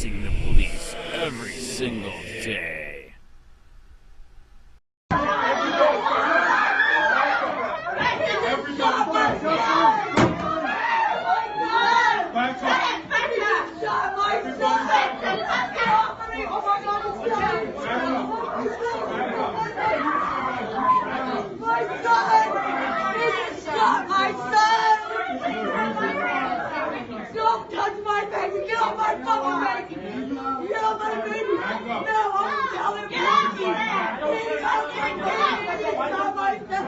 facing the police every single day. Don't touch my baby! Get off my fucking baby! Get off my baby! No, I'm telling you! He's not my son!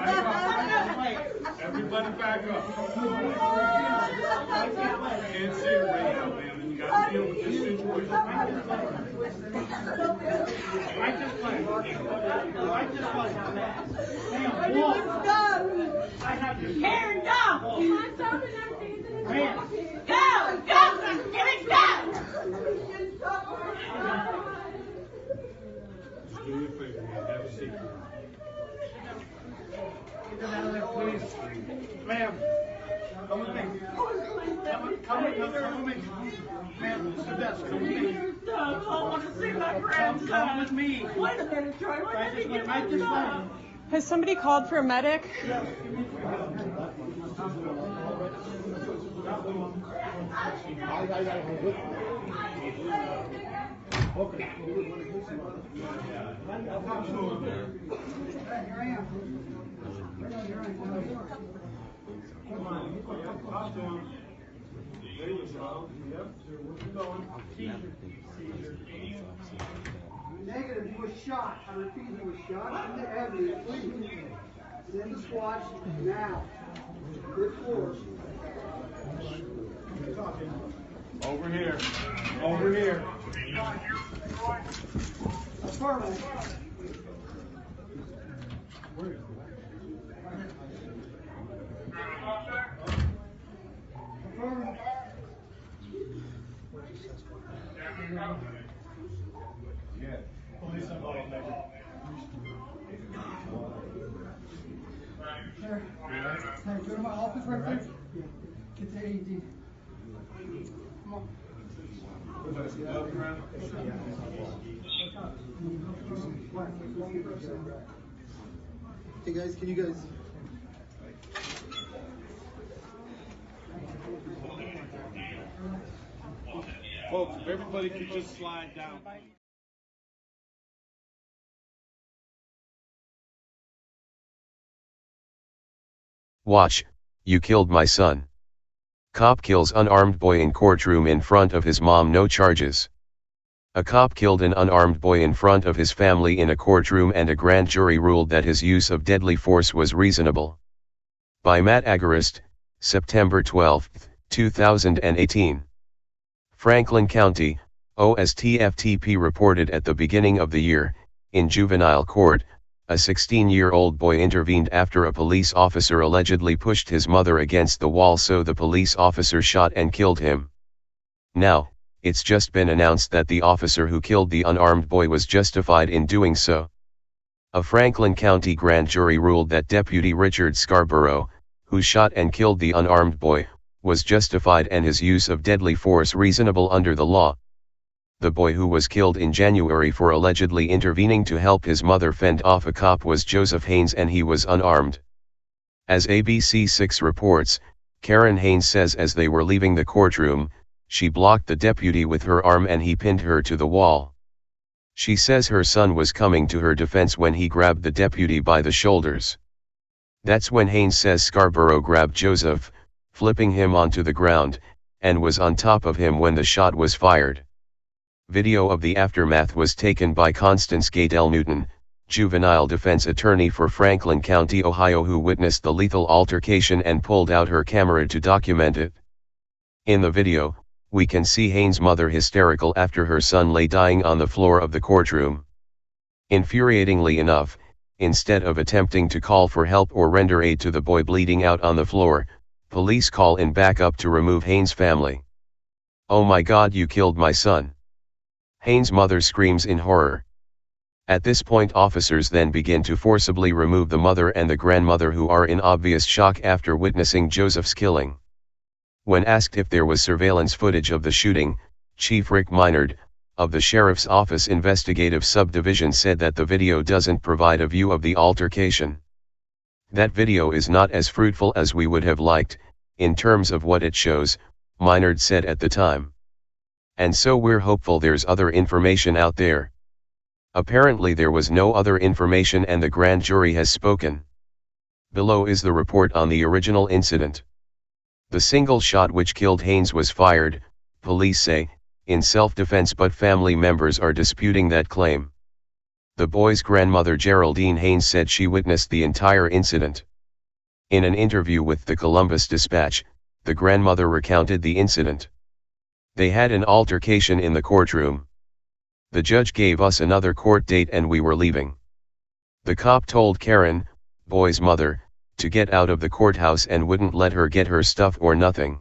Everybody back up. Can't see the radio, man. You gotta deal with this situation. Right this way. Right this way. Karen, go! Man. Go! Go! Give it back! Just do me a favor, man. Have a seat. Please. Ma'am. Come with me. Come with me. Ma'am, to the desk. Come with me. I want to see my grandson. Come with me. Wait a minute, Troy. Let me get my son. Has somebody called for a medic? Negative, he was shot. I repeat, he was shot in the head. Send the squad now. Good force. Over here. Over here. Affirmative. Affirmative. Yeah. Police involved, Hey, go to my office right quick. Get the AED. Come on. Hey guys, can you guys? Folks, if everybody could just slide down. Watch, you killed my son. Cop kills unarmed boy in courtroom in front of his mom, no charges. A cop killed an unarmed boy in front of his family in a courtroom and a grand jury ruled that his use of deadly force was reasonable. By Matt Agarist, September 12, 2018. Franklin County, OSTFTP reported at the beginning of the year, in juvenile court, a 16-year-old boy intervened after a police officer allegedly pushed his mother against the wall, so the police officer shot and killed him. Now, it's just been announced that the officer who killed the unarmed boy was justified in doing so. A Franklin County grand jury ruled that Deputy Richard Scarborough, who shot and killed the unarmed boy, was justified and his use of deadly force reasonable under the law. The boy who was killed in January for allegedly intervening to help his mother fend off a cop was Joseph Haymans and he was unarmed. As ABC6 reports, Karen Haymans says as they were leaving the courtroom, she blocked the deputy with her arm and he pinned her to the wall. She says her son was coming to her defense when he grabbed the deputy by the shoulders. That's when Haymans says Scarborough grabbed Joseph, flipping him onto the ground, and was on top of him when the shot was fired. Video of the aftermath was taken by Constance Gadell Newton, juvenile defense attorney for Franklin County, Ohio, who witnessed the lethal altercation and pulled out her camera to document it. In the video, we can see Haymans' mother hysterical after her son lay dying on the floor of the courtroom. Infuriatingly enough, instead of attempting to call for help or render aid to the boy bleeding out on the floor, police call in backup to remove Haymans' family. "Oh my God, you killed my son!" Haymans' mother screams in horror. At this point, officers then begin to forcibly remove the mother and the grandmother, who are in obvious shock after witnessing Joseph's killing. When asked if there was surveillance footage of the shooting, Chief Rick Minard, of the Sheriff's Office Investigative Subdivision said that the video doesn't provide a view of the altercation. That video is not as fruitful as we would have liked, in terms of what it shows, Minard said at the time. And so we're hopeful there's other information out there. Apparently there was no other information and the grand jury has spoken. Below is the report on the original incident. The single shot which killed Haymans was fired, police say, in self-defense, but family members are disputing that claim. The boy's grandmother Geraldine Haymans said she witnessed the entire incident. In an interview with the Columbus Dispatch, the grandmother recounted the incident. They had an altercation in the courtroom. The judge gave us another court date and we were leaving. The cop told Karen, boy's mother, to get out of the courthouse and wouldn't let her get her stuff or nothing.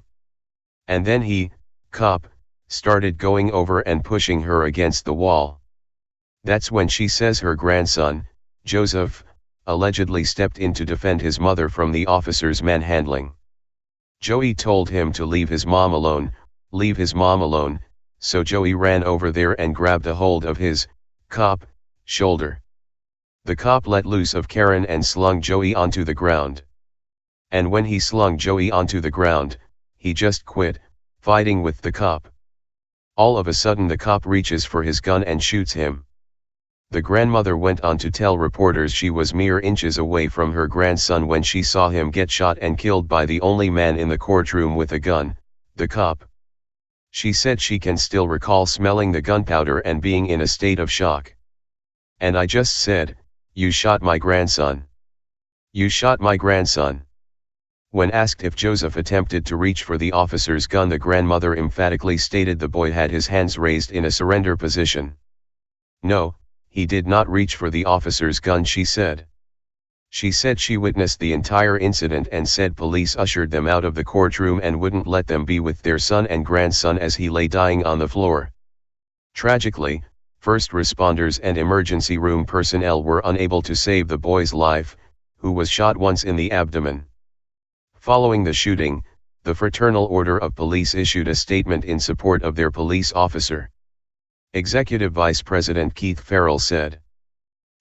And then he, cop, started going over and pushing her against the wall. That's when she says her grandson, Joseph, allegedly stepped in to defend his mother from the officer's manhandling. Joey told him to leave his mom alone, so Joey ran over there and grabbed a hold of his, cop, shoulder. The cop let loose of Karen and slung Joey onto the ground. And when he slung Joey onto the ground, he just quit fighting with the cop. All of a sudden the cop reaches for his gun and shoots him. The grandmother went on to tell reporters she was mere inches away from her grandson when she saw him get shot and killed by the only man in the courtroom with a gun, the cop. She said she can still recall smelling the gunpowder and being in a state of shock. And I just said, "You shot my grandson. You shot my grandson." When asked if Joseph attempted to reach for the officer's gun, the grandmother emphatically stated the boy had his hands raised in a surrender position. "No, he did not reach for the officer's gun," she said. She said she witnessed the entire incident and said police ushered them out of the courtroom and wouldn't let them be with their son and grandson as he lay dying on the floor. Tragically, first responders and emergency room personnel were unable to save the boy's life, who was shot once in the abdomen. Following the shooting, the Fraternal Order of Police issued a statement in support of their police officer. Executive Vice President Keith Farrell said,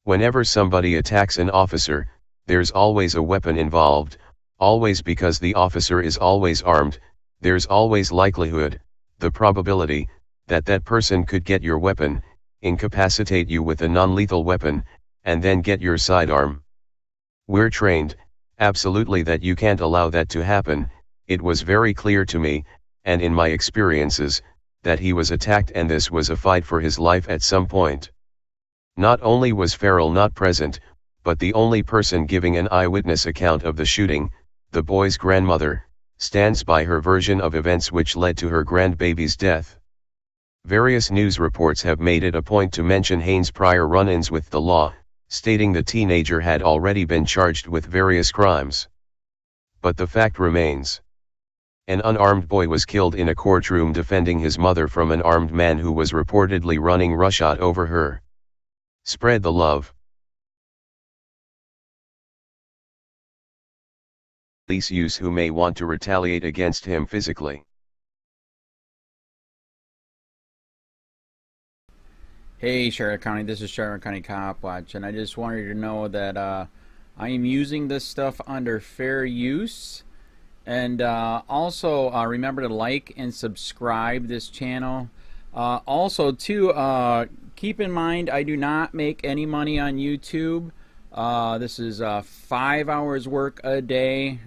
"Whenever somebody attacks an officer, there's always a weapon involved, always, because the officer is always armed. There's always likelihood, the probability, that that person could get your weapon, incapacitate you with a non-lethal weapon, and then get your sidearm. We're trained, absolutely, that you can't allow that to happen. It was very clear to me, and in my experiences, that he was attacked and this was a fight for his life at some point." Not only was Farrell not present, but the only person giving an eyewitness account of the shooting, the boy's grandmother, stands by her version of events which led to her grandbaby's death. Various news reports have made it a point to mention Haymans' prior run-ins with the law, stating the teenager had already been charged with various crimes. But the fact remains. An unarmed boy was killed in a courtroom defending his mother from an armed man who was reportedly running roughshod over her. Spread the love. Police use who may want to retaliate against him physically. Hey Charlotte County, this is Charlotte County COPWATCH, and I just wanted you to know that I am using this stuff under fair use. And also remember to like and subscribe this channel. Also too, keep in mind I do not make any money on YouTube. This is 5 hours work a day,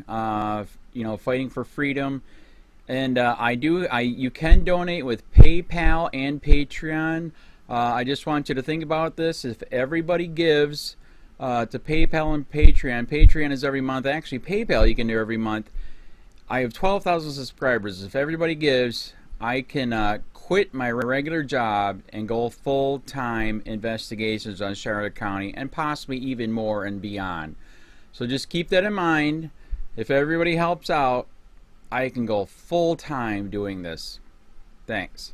you know, fighting for freedom. And you can donate with PayPal and Patreon. I just want you to think about this. If everybody gives to PayPal and Patreon, Patreon is every month. Actually, PayPal you can do every month. I have 12,000 subscribers. If everybody gives, I can quit my regular job and go full-time investigations on Charlotte County and possibly even more and beyond. So just keep that in mind. If everybody helps out, I can go full-time doing this. Thanks.